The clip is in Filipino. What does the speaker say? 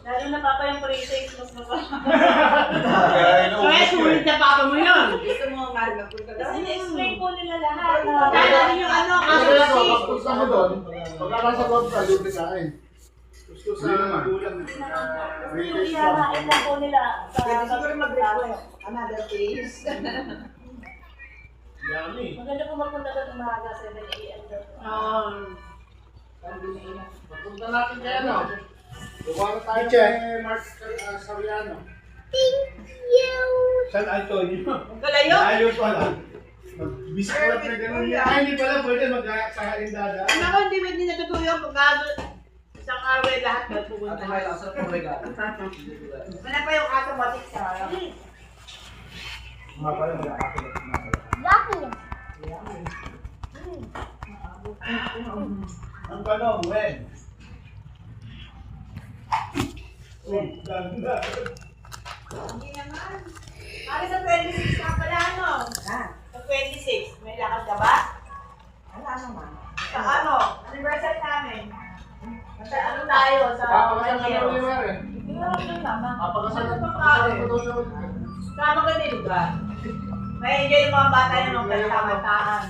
Lalo na papa yung pre-sales, mas mababa. Kaya sulit na papa mo yun. Gusto mo mahal magpunta Kasi doon? na-explain po nila lahat. Kaya natin yung ano, Kasi kasi ako, pag punta mo doon, pagka nasa loob ka, libre ka eh. Gusto sa gulang. Kasi yung ihahait lang po nila sa Pwede siguro mag-request another place. Dami. Maganda po magpunta doon umaga, 7 a.m. doon. Punta natin kaya no? Gawa na tayo kay Mark Sariano. Saan Antonio? Kalayo? Ayos pala. Bisiklat na gano'n niya. Ay, hindi pala pwede sa halindada. Ano ko, hindi natutuyong pagka isang araw ay lahat na pupunta. Wala pa yung automatic sa Mga pala, mag-aakilat na pala. Ang tanong, when? Ganda. Hindi naman. Ari sa 26 ka pala, ano? Ha? Sa 26, may lakad ka ba? Wala naman. Sa ano? Anniversary namin. Sa ano tayo? Sa Papakasal na daw ni Mare. Hindi na lang tama. Papakasal na daw siya. Sa magandang lugar. May enjoy yung mga bata yun ng pagkamantaan.